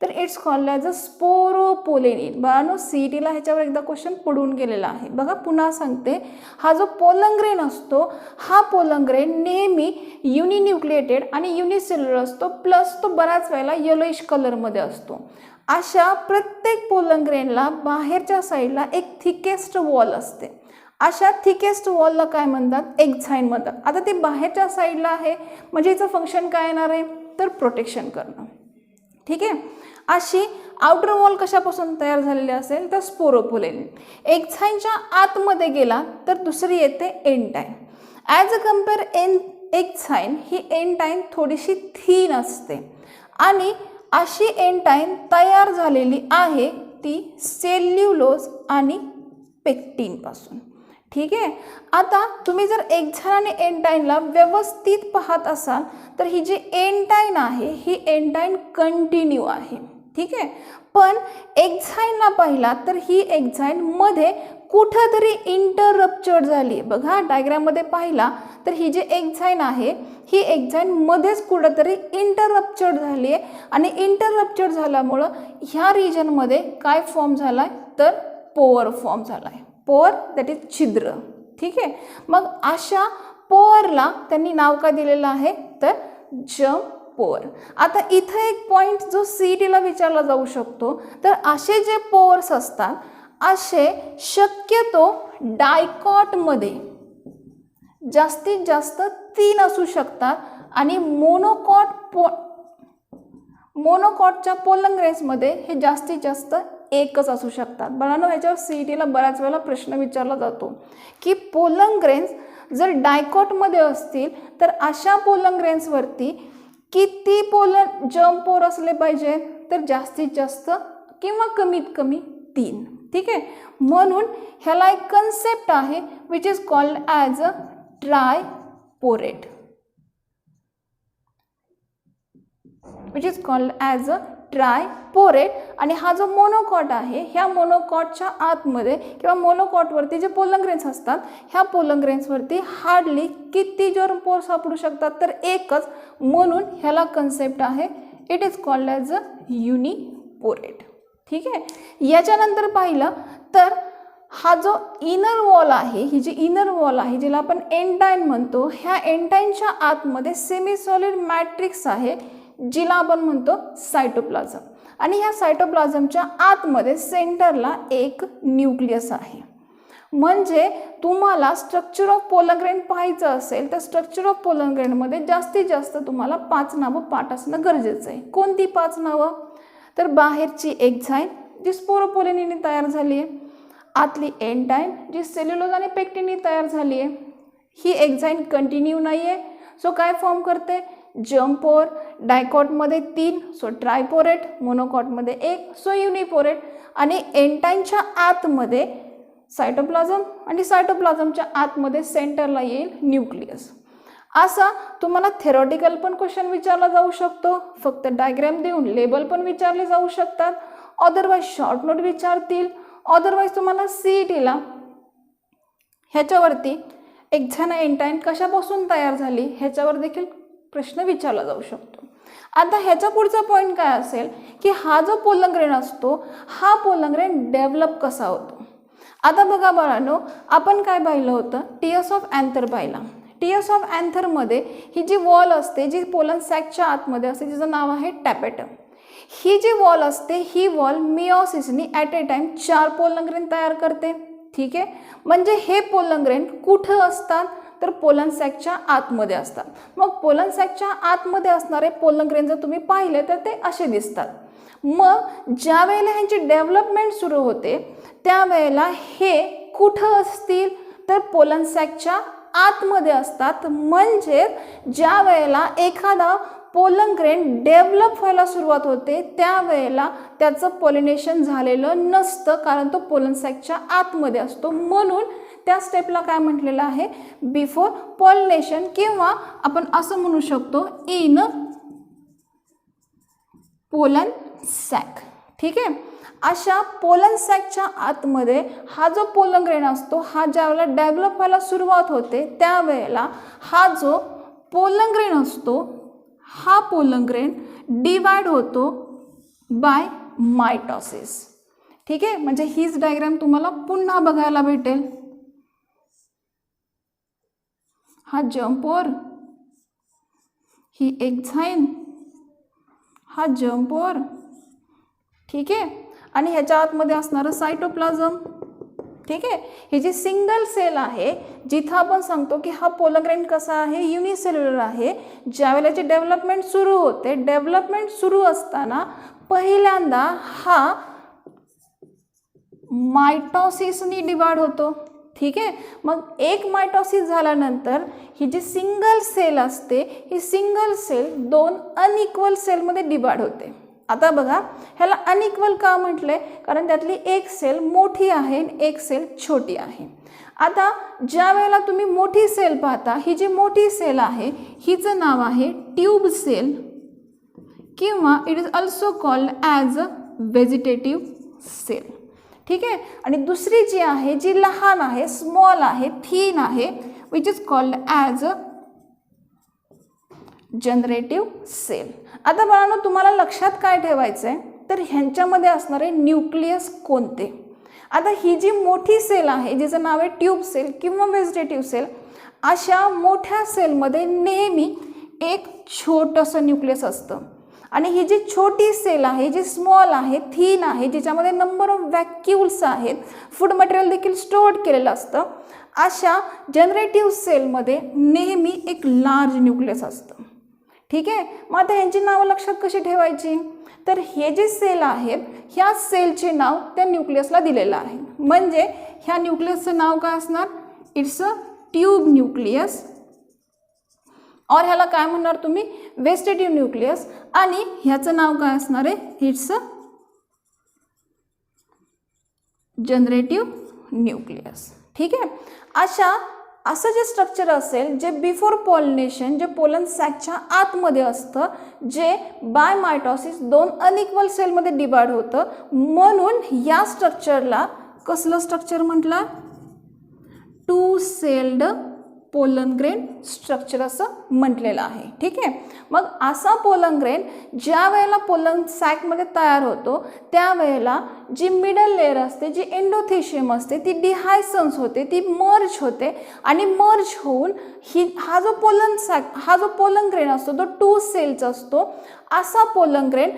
Speaker 1: तर it's called as a sporopollenin. बाळांनो, CETला ह्याच्यावर एकदा क्वेश्चन पडून गेलेला आहे. बघा पुन्हा सांगते, हा जो पोलन ग्रेन असतो, हा पोलन ग्रेन नेहमी युनिन्यूक्लिएटेड आणि युनिसेल्युलर असतो, प्लस तो बऱ्याच वेळेला येलोइश कलरमध्ये असतो. अशा प्रत्येक पोलन ग्रेनला बाहेरच्या साईडला एक थिकेस्ट वॉल असते. अशा थिकेस्ट वॉलला काय म्हणतात, एक्झाईन म्हणतात. आता ते बाहेरच्या साईडला आहे, म्हणजे याचं फंक्शन काय येणार आहे, तर प्रोटेक्शन करणं. ठीक आहे. अशी आउटर वॉल कशापासून तयार झालेली असेल, तर स्पोरोपोलेनिन. एक्झाईनच्या आतमध्ये गेला तर दुसरी येते एंटाईन. ॲज अ कम्पेअर एक्झाईन, ही एंटाईन थोडीशी थीन असते आणि अशी एंटाईन तयार झालेली आहे ती सेल्युलोज आणि पेक्टिन पासून. ठीक आहे. आता तुम्ही जर एक्झाईन आणि एंटाईनला व्यवस्थित पाहत असाल, तर ही जी एंटाईन आहे, ही एंटाईन कंटिन्यू आहे. ठीक आहे. पण एक्झाईनला पाहिला तर ही एक्झाईन मध्ये कुठंतरी इंटररप्चर्ड झाली. बघा डायग्राममध्ये पाहिला तर ही जी एक्झाईन आहे, ही एक्झाईन मध्येच कुठंतरी इंटररप्चर्ड झाली आहे आणि इंटररप्चर्ड झाल्यामुळं ह्या रिजनमध्ये काय फॉर्म झालाय, तर पोअर फॉर्म झालाय. पोअर दॅट इज छिद्र. ठीक आहे. मग अशा पोअरला त्यांनी नाव काय दिलेलं आहे, तर जर्म पोअर. आता इथं एक पॉइंट जो CETला विचारला जाऊ शकतो, तर असे जे पोअर्स असतात, असे शक्यतो डायकॉटमध्ये जास्तीत जास्त 3 असू शकतात आणि मोनोकॉटच्या पोलन ग्रेन्समध्ये हे जास्तीत जास्त 1च असू शकतात. बाळांनो, ह्याच्यावर CETला बऱ्याच वेळेला प्रश्न विचारला जातो की पोलन ग्रेन्स जर डायकॉटमध्ये असतील, तर अशा पोलन ग्रेन्सवरती किती पोलन जर्म पोर असले पाहिजे, तर जास्तीत जास्त किंवा कमीत कमी 3. ठीक आहे. म्हणून ह्याला एक कन्सेप्ट आहे which is called as a triporate. which is called as a triporate. आणि हा जो मोनोकॉट आहे ह्या मोनोकॉटच्या आतमध्ये किंवा मोनोकॉटवरती जे पोलन ग्रेन्स असतात ह्या पोलन ग्रेन्सवरती हार्डली किती जर्म पोर सापडू शकतात तर एकच. म्हणून ह्याला कन्सेप्ट आहे it is called as a uniporate. ठीक आहे. याच्यानंतर पाहिलं तर हा जो इनर वॉल आहे ही जी इनर वॉल आहे जिला आपण एंटाइन म्हणतो ह्या एंटाइनच्या आतमध्ये सेमी सॉलिड मॅट्रिक्स आहे जिला आपण म्हणतो सायटोप्लाझम. आणि ह्या सायटोप्लाझमच्या आतमध्ये सेंटरला एक न्यूक्लियस आहे. म्हणजे तुम्हाला स्ट्रक्चर ऑफ पोलन ग्रेन पाहायचं असेल तर स्ट्रक्चर ऑफ पोलन ग्रेनमध्ये जास्तीत जास्त तुम्हाला 5 नावं पाठ असणं गरजेचं आहे. कोणती 5 नावं तर बाहेरची एक्झाईन जी स्पोरोपोलिनने तयार झाली आहे, आतली एंटाइन जी सेल्युलोज आणि पेक्टिनने तयार झाली आहे. ही एक्झाईन कंटिन्यू नाही आहे सो काय फॉर्म करते जम्पोर. डायकॉटमध्ये 3 सो ट्रायपोरेट. मोनोकॉटमध्ये 1 सो युनिपोरेट. आणि एंटाइनच्या आतमध्ये सायटोप्लाझम आणि सायटोप्लाझमच्या आतमध्ये सेंटरला येईल न्यूक्लियस. असा तुम्हाला थेरॉटिकल पण क्वेश्चन विचारला जाऊ शकतो. फक्त डायग्राम देऊन लेबल पण विचारले जाऊ शकतात. अदरवाईज शॉर्ट नोट विचारतील. अदरवाईज तुम्हाला CETला ह्याच्यावरती एक्झाइन एंटाइन कशापासून तयार झाली ह्याच्यावर देखील प्रश्न विचारला जाऊ शकतो. आता ह्याचा पुढचा पॉईंट काय असेल की हा जो पोलन ग्रेन असतो हा पोलन ग्रेन डेव्हलप कसा होतो. आता बघा बाळांनो आपण काय पाहिलं होतं टियर्स ऑफ अँथर पाहिला. टियर्स ऑफ अँथरमध्ये ही जी वॉल असते जी पोलन सॅकच्या आतमध्ये असते जिचं नाव आहे टॅपेटम. ही जी वॉल असते ही वॉल मिओसिसनी at a time 4 pollen grain तयार करते. ठीक आहे. म्हणजे हे पोलन ग्रेन कुठं असतात तर पोलन सॅकच्या आतमध्ये असतात. मग पोलन सॅकच्या आतमध्ये असणारे पोलन ग्रेन जर तुम्ही पाहिले तर ते असे दिसतात. मग ज्या वेळेला ह्यांची डेव्हलपमेंट सुरू होते त्यावेळेला हे कुठं असतील तर पोलन सॅकच्या आतमध्ये असतात. म्हणजे ज्या वेळेला एखादा पोलन ग्रेन डेव्हलप व्हायला सुरुवात होते त्यावेळेला त्याचं पॉलिनेशन झालेलं नसतं कारण तो पोलन सॅकच्या आतमध्ये असतो. म्हणून त्या स्टेपला काय म्हटलेलं आहे बिफोर पॉलिनेशन किंवा आपण असं म्हणू शकतो इन पोलन सॅक. ठीक आहे. अशा पोलन सॅकच्या आतमध्ये हा जो पोलन ग्रेन असतो हा ज्यावेळेला डेव्हलप व्हायला सुरुवात होते त्यावेळेला हा जो पोलन ग्रेन असतो हा पोलन ग्रेन डिवाइड होतो बाय मायटॉसिस. ठीक आहे. म्हणजे हीच डायग्राम तुम्हाला पुन्हा बघायला भेटेल. हा जम्पोर, ही एक्झाइन, हा जम्पोर. ठीक आहे. आणि ह्याच्या आतमध्ये असणारं सायटोप्लाझम. ठीक आहे. ही जी सिंगल सेल आहे जिथं आपण सांगतो की हा पोलन ग्रेन कसा आहे युनिसेल्युलर आहे. ज्यावेळेला याची डेव्हलपमेंट सुरू होते डेव्हलपमेंट सुरू असताना पहिल्यांदा हा मायटॉसिसनी डिवाइड होतो. ठीक आहे. मग एक मायटॉसिस झाल्यानंतर ही जी सिंगल सेल असते ही सिंगल सेल 2 अनइक्वल सेलमध्ये डिवाइड होते. आता बघा ह्याला अनइक्वल का म्हटले कारण त्यातली एक सेल मोठी आहे आणि एक सेल छोटी आहे. आता ज्या वेळेला तुम्ही मोठी सेल पाहता ही जी मोठी सेल आहे हिचं नाव आहे ट्यूब सेल किंवा it is also called as a vegetative cell. ठीक आहे. आणि दुसरी जी आहे जी लहान आहे स्मॉल आहे थीन आहे which is called as a generative cell. आता बाळांनो तुम्हाला लक्षात काय ठेवायचं आहे तर ह्यांच्यामध्ये असणारे न्यूक्लियस कोणते. आता ही जी मोठी सेल आहे जिचं नाव आहे ट्यूब सेल किंवा व्हेजिटेटिव्ह सेल अशा मोठ्या सेलमध्ये नेहमी एक छोटंसं न्यूक्लियस असतं. आणि ही जी छोटी सेल आहे जी स्मॉल आहे थीन आहे जिच्यामध्ये नंबर ऑफ व्हॅक्युल्स आहेत फूड मटेरियल देखील स्टोअर्ड केलेलं असतं अशा जनरेटिव्ह सेलमध्ये नेहमी एक लार्ज न्यूक्लियस असतं. ठीक आहे. मग आता ह्यांची नावं लक्षात कशी ठेवायची तर हे जे सेल आहेत ह्या सेलचे नाव त्या न्यूक्लियसला दिलेलं आहे. म्हणजे ह्या न्यूक्लियसचं नाव काय असणार इट्स अ ट्यूब न्यूक्लियस और ह्याला काय म्हणणार तुम्ही व्हेजिटेटिव्ह न्यूक्लियस. आणि ह्याचं नाव काय असणार आहे इट्स अ जनरेटिव्ह न्यूक्लियस. ठीक आहे. अशा असं जे स्ट्रक्चर असेल जे बिफोर पॉलिनेशन, जे पोलन सॅकच्या आतमध्ये असतं, जे बाय मायटॉसिस 2 अनइक्वल सेलमध्ये डिवाइड होतं, म्हणून या स्ट्रक्चरला कसलं स्ट्रक्चर म्हटलं? 2 सेल्ड पोलन ग्रेन स्ट्रक्चर असं म्हटलेलं आहे. ठीक आहे. मग असा पोलन ग्रेन ज्या वेळेला पोलन सॅकमध्ये तयार होतो त्यावेळेला जी मिडल लेअर असते, जी एंडोथेशियम असते, ती डिहायसन्स होते, ती मर्ज होते आणि मर्ज होऊन हा जो पोलन ग्रेन असतो तो 2 सेलचा असतो. असा पोलन ग्रेन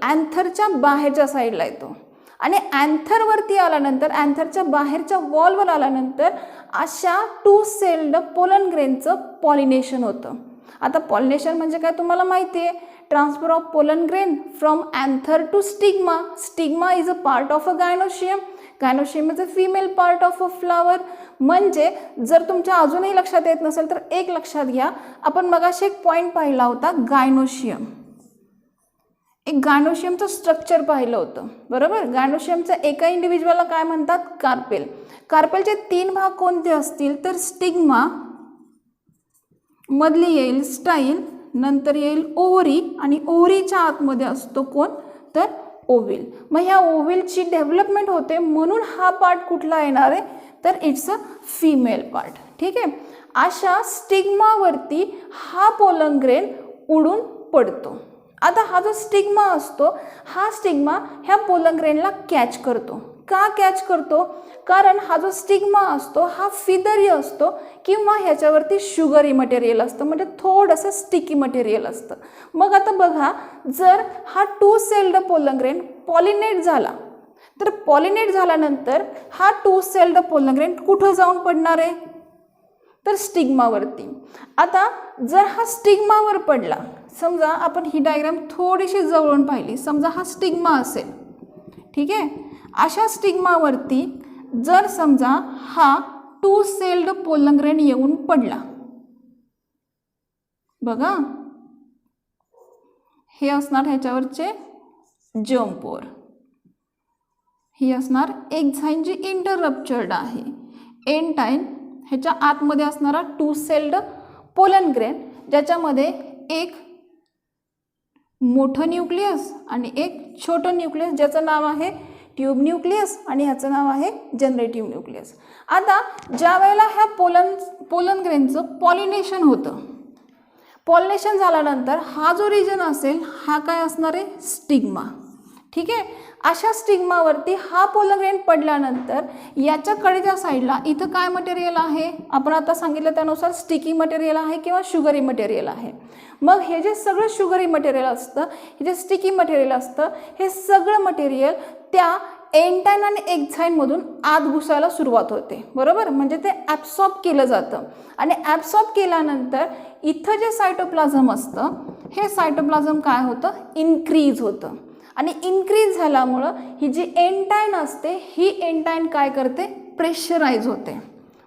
Speaker 1: अँथरच्या बाहेरच्या साईडला येतो आणि अँथरवरती आल्यानंतर, अँथरच्या बाहेरच्या वॉलवर आल्यानंतर अशा 2 सेल्ड पोलन ग्रेनचं पॉलिनेशन होतं. आता पॉलिनेशन म्हणजे काय तुम्हाला माहिती आहे? Transfer of pollen grain from anther to stigma. Stigma is a part of a gynoecium. Gynoecium is a female part of a flower. म्हणजे जर तुमच्या अजूनही लक्षात येत नसेल तर एक लक्षात घ्या, आपण मगाशी एक पॉईंट पाहिला होता, गायनोशियम. एक गायनोशियमचं स्ट्रक्चर पाहिलं होतं, बरोबर. गायनोशियमचं एका इंडिव्हिज्युअलला काय म्हणतात? कार्पेल. कार्पेलचे 3 भाग कोणते असतील तर स्टिग्मा, मधली येईल स्टाईल, नंतर येईल ओव्हरी आणि ओव्हरीच्या आतमध्ये असतो कोण? तर ओव्हिल. मग ह्या ओव्हिलची डेव्हलपमेंट होते म्हणून हा पार्ट कुठला येणार आहे? तर इट्स अ फिमेल पार्ट. ठीक आहे. अशा स्टिग्मावरती हा पोलन ग्रेन उडून पडतो. आता हा जो स्टिग्मा असतो, हा स्टिग्मा ह्या पोलन ग्रेनला कॅच करतो. का कॅच करतो? कारण हा जो स्टिग्मा असतो हा फिदरी असतो किंवा ह्याच्यावरती शुगरी मटेरियल असतं, म्हणजे थोडंसं स्टिकी मटेरियल असतं. मग आता बघा, जर हा 2 सेल्ड पोलन ग्रेन पॉलिनेट झाला तर पॉलिनेट झाल्यानंतर हा 2 सेल्ड पोलन ग्रेन कुठं जाऊन पडणार आहे? तर स्टिग्मावरती. आता जर हा स्टिग्मावर पडला, समजा आपण ही डायग्राम थोडीशी जवळून पाहिली, समजा हा स्टिग्मा असेल. ठीक आहे. अशा स्टिग्मावरती जर समजा हा 2 सेल्ड पोलन ग्रेन येऊन पडला, बघा हे असणार ह्याच्यावरचे जम्पोर, ही असणार एक्झाईन जी इंटररप्चर्ड आहे. एंटाईन ह्याच्या आतमध्ये असणारा 2 सेल्ड पोलन ग्रेन, ज्याच्यामध्ये एक मोठं न्यूक्लियस आणि एक छोटं न्यूक्लियस, ज्याचं नाव आहे ट्यूब न्यूक्लियस आणि ह्याचं नाव आहे जनरेटिव्ह न्यूक्लियस. आता ज्या वेळेला ह्या पोलन ग्रेनचं पॉलिनेशन होतं, पॉलिनेशन झाल्यानंतर हा जो रिजन असेल हा काय असणार आहे? स्टिग्मा. ठीक आहे. अशा स्टिग्मावरती हा पोलन ग्रेन पडल्यानंतर याच्या कडेच्या साईडला इथं काय मटेरियल आहे? आपण आता सांगितलं त्यानुसार स्टिकी मटेरियल आहे किंवा शुगरी मटेरियल आहे. मग हे जे सगळं शुगरी मटेरियल असतं, हे जे स्टिकी मटेरियल असतं, हे सगळं मटेरियल त्या एंटाईन आणि एक्झाईनमधून आत घुसायला सुरुवात होते, बरोबर. म्हणजे ते ॲब्सॉर्ब केलं जातं आणि ॲब्सॉर्ब केल्यानंतर इथं जे सायटोप्लाझम असतं, हे सायटोप्लाझम काय होतं? इन्क्रीज होतं. आणि इन्क्रीज झाल्यामुळं ही जी एंटाईन असते, ही एंटाईन काय करते? प्रेशराईज होते,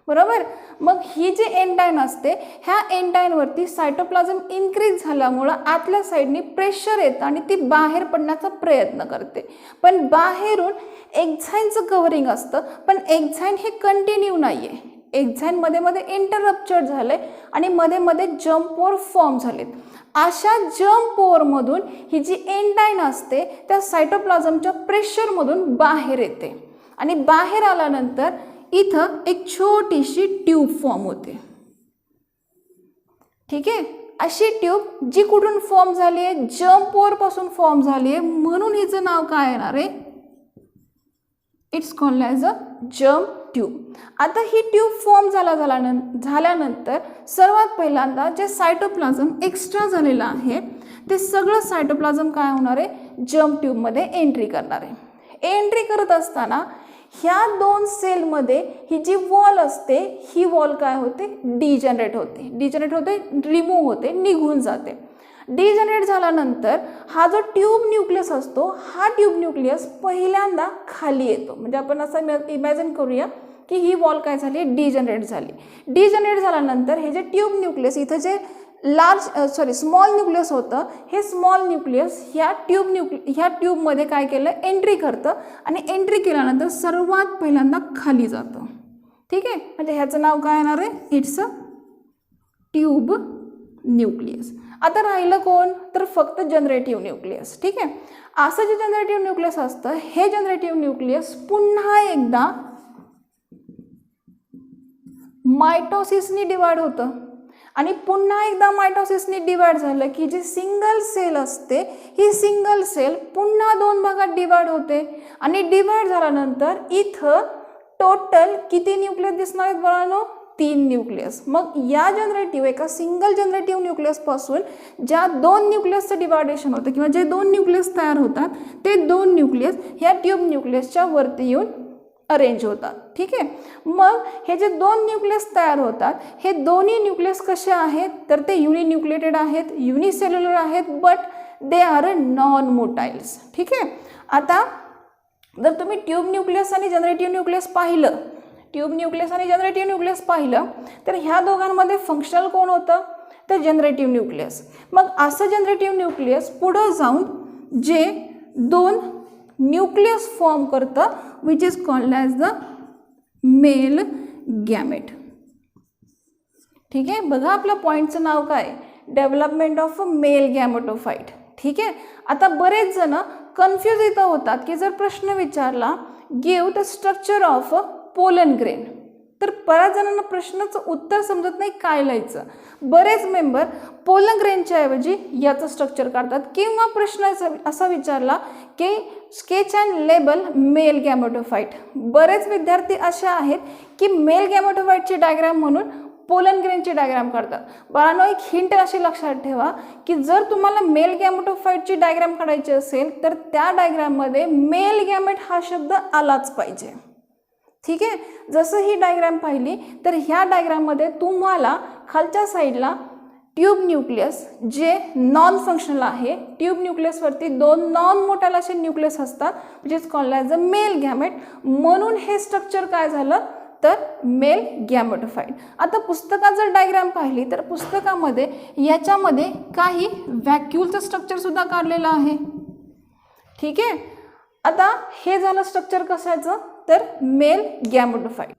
Speaker 1: बरोबर. मग ही जी एंटाईन असते, ह्या एंटाईनवरती सायटोप्लाझम इन्क्रीज झाल्यामुळं आतल्या साईडनी प्रेशर येतं आणि ती बाहेर पडण्याचा प्रयत्न करते. पण बाहेरून एक्झाईनचं कव्हरिंग असतं, पण एक्झाईन हे कंटिन्यू नाही आहे. एक्झाईन मध्ये मध्ये इंटररप्चर्ड झाले आणि मध्ये मध्ये जम्पोर फॉर्म झालेत. अशा जम्पोरमधून ही जी एंटाईन असते त्या सायटोप्लाझमच्या प्रेशरमधून बाहेर येते आणि बाहेर आल्यानंतर इथं एक छोटीशी ट्यूब फॉर्म होते. ठीक आहे. अशी ट्यूब जी कुठून फॉर्म झाली आहे? जम्पोर पासून फॉर्म झाली आहे, म्हणून हिचं नाव काय येणार आहे? It's called as a jump tube. आता ही ट्यूब फॉर्म झाल्यानंतर सर्वात पहिल्यांदा जे सायटोप्लाझम एक्स्ट्रा झालेलं आहे ते सगळं सायटोप्लाझम काय होणार आहे? जम्प ट्यूबमध्ये एंट्री करणार आहे. एंट्री करत असताना ह्या 2 सेलमध्ये ही जी वॉल असते, ही वॉल काय होते? डिजनरेट होते, रिमूव्ह होते, निघून जाते. डिजनरेट झाल्यानंतर हा जो ट्यूब न्यूक्लियस असतो, हा ट्यूब न्यूक्लियस पहिल्यांदा खाली येतो. म्हणजे आपण असं इमॅजिन करूया की ही वॉल काय झाली? डिजनरेट झाली. डिजनरेट झाल्यानंतर हे जे ट्यूब न्यूक्लियस, इथं जे स्मॉल न्यूक्लियस होतं, हे स्मॉल न्यूक्लियस ह्या ट्यूबमध्ये काय केलं? एंट्री करतं आणि एंट्री केल्यानंतर सर्वात पहिल्यांदा खाली जातं. ठीक आहे, म्हणजे ह्याचं नाव काय येणार आहे, इट्स अ ट्यूब न्यूक्लियस. आता राहिलं कोण, तर फक्त जनरेटिव्ह न्यूक्लियस. ठीक आहे, असं जे जनरेटिव्ह न्यूक्लियस असतं, हे जनरेटिव्ह न्यूक्लियस पुन्हा एकदा मायटोसिसनी डिवाइड होतं आणि पुन्हा एकदा मायटोसिसनी डिवाइड झालं की जी सिंगल सेल असते, ही सिंगल सेल पुन्हा 2 भागात डिवाइड होते आणि डिवाइड झाल्यानंतर इथं टोटल किती न्यूक्लियस दिसणार आहेत बाळांनो, 3 न्यूक्लियस. मग या जनरेटिव्ह एका सिंगल जनरेटिव्ह न्यूक्लियस पासून ज्या 2 न्यूक्लियसचं डिवायडेशन होतं किंवा जे 2 न्यूक्लियस तयार होतात, ते 2 न्यूक्लियस ह्या ट्यूब न्यूक्लियसच्या वरती येऊन अरेंज होतात. ठीक आहे, मग हे जे 2 न्यूक्लियस तयार होतात, हे दोन्ही न्यूक्लियस कसे आहेत, तर ते युनिन्यूक्लिएटेड आहेत, युनिसेल्युलर आहेत, बट दे आर नॉन मोटाइल्स. ठीक आहे, आता जर तुम्ही ट्यूब न्यूक्लियस आणि जनरेटिव्ह न्यूक्लियस पाहिलं, ट्यूब न्यूक्लियस आणि जनरेटिव्ह न्यूक्लियस पाहिलं, तर ह्या दोघांमध्ये फंक्शनल कोण होतं, तर जनरेटिव्ह न्यूक्लियस. मग असं जनरेटिव्ह न्यूक्लियस पुढं जाऊन जे 2 न्यूक्लियस फॉर्म करतं, which is called as the mail gamete. ठीक आहे, बघा आपल्या पॉईंटचं नाव काय, डेव्हलपमेंट ऑफ अ मेल गॅमेटोफाइट. ठीक आहे, आता बरेच जण कन्फ्यूज इथं होतात की जर प्रश्न विचारला give the structure of a pollen grain, तर बऱ्याच जणांना प्रश्नाचं उत्तर समजत नाही काय लिहायचं. बरेच मेंबर पोलन ग्रेनच्या ऐवजी याचं स्ट्रक्चर काढतात किंवा प्रश्न असा विचारला की स्केच अँड लेबल मेल गॅमेटोफाइट. बरेच विद्यार्थी असे आहेत की मेल गॅमेटोफाइटची डायग्राम म्हणून पोलन ग्रेनची डायग्राम काढतात. बाळांनो, एक हिंट अशी लक्षात ठेवा की जर तुम्हाला मेल गॅमेटोफाइटची डायग्राम काढायची असेल तर त्या डायग्राममध्ये मेल गॅमेट हा शब्द आलाच पाहिजे. ठीक आहे, जसं ही डायग्राम पाहिली तर ह्या डायग्राममध्ये तुम्हाला खालच्या साईडला ट्यूब न्यूक्लियस जे नॉन फंक्शनल आहे, ट्यूब न्यूक्लियसवरती 2 नॉन मोटाइल असे न्यूक्लियस असतात, which is called as a mail gamete. म्हणून हे स्ट्रक्चर काय झालं, तर मेल गॅमेटोफाइट. आता पुस्तकात जर डायग्राम पाहिली तर पुस्तकामध्ये याच्यामध्ये काही व्हॅक्यूलचं स्ट्रक्चर सुद्धा काढलेलं आहे. ठीक आहे, आता हे झालं स्ट्रक्चर कशाचं, तर मेल गॅमेटोफाइट.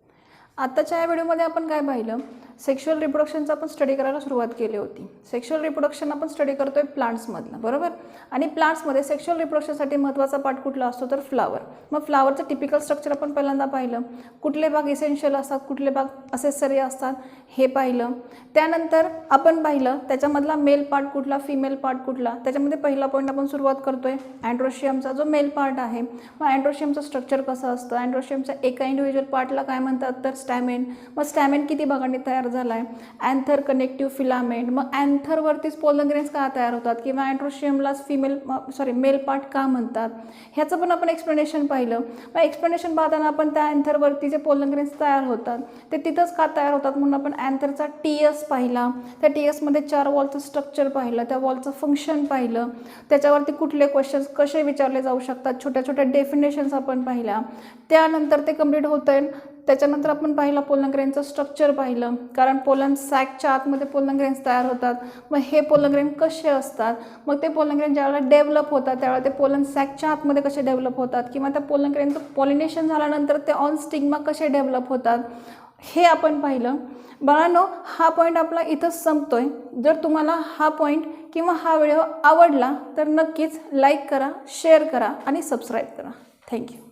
Speaker 1: आताच्या या व्हिडिओमध्ये आपण काय पाहिलं, सेक्शुअल रिप्रोडक्शनचा आपण स्टडी करायला सुरुवात केली होती. सेक्शुअल रिप्रोडक्शन आपण स्टडी करतोय प्लांट्समधलं, बरोबर. आणि प्लांट्समध्ये सेक्शुअल रिप्रोडक्शनसाठी महत्त्वाचा पार्ट कुठला असतो, तर फ्लावर. मग फ्लावरचं टिपिकल स्ट्रक्चर आपण पहिल्यांदा पाहिलं, कुठले भाग इसेन्शियल असतात, कुठले भाग असेसरी असतात हे पाहिलं. त्यानंतर आपण पाहिलं त्याच्यामधला मेल पार्ट कुठला, फिमेल पार्ट कुठला. त्याच्यामध्ये पहिला पॉईंट आपण सुरुवात करतोय अँड्रोशियमचा जो मेल पार्ट आहे. मग अँड्रोशियमचं स्ट्रक्चर कसं असतं, अँड्रोशियमच्या एका इंडिव्हिज्युअल पार्टला काय म्हणतात, तर स्टॅमेन. मग स्टॅमेन किती भागांनी तयार झालाय, अँथर, कनेक्टिव्ह फिलामेंट. मग अँथरवरतीच पोलन ग्रेन्स का तयार होतात किंवा अँड्रोशियमलाच मेल पार्ट का म्हणतात, ह्याचं पण आपण एक्सप्लेनेशन पाहिलं. मग एक्सप्लेनेशन पाहताना आपण त्या अँथरवरती जे पोलन ग्रेन्स तयार होतात ते तिथंच का तयार होतात म्हणून आपण अँथरचा टीएस पाहिला. त्या टीएसमध्ये 4 वॉलचं स्ट्रक्चर पाहिलं, त्या वॉलचं फंक्शन पाहिलं, त्याच्यावरती कुठले क्वेश्चन्स कसे विचारले जाऊ शकतात, छोट्या छोट्या डेफिनेशन्स आपण पाहिल्या. त्यानंतर ते कंप्लीट होतंय. त्याच्यानंतर आपण पाहिलं पोलन ग्रेनचं स्ट्रक्चर पाहिलं, कारण पोलन सॅकच्या आतमध्ये पोलन ग्रेन्स तयार होतात. मग हे पोलन ग्रेन कसे असतात, मग ते पोलन ग्रेन ज्यावेळेला डेव्हलप होतात त्यावेळेला ते पोलन सॅकच्या आतमध्ये कसे डेव्हलप होतात किंवा त्या पोलन ग्रेनचं पॉलिनेशन झाल्यानंतर ते ऑन स्टिग्मा कसे डेव्हलप होतात हे आपण पाहिलं. बाळांनो, हा पॉईंट आपला इथंच संपतोय. जर तुम्हाला हा पॉईंट किंवा हा व्हिडिओ आवडला तर नक्कीच लाईक करा, शेअर करा आणि सबस्क्राईब करा. थँक्यू.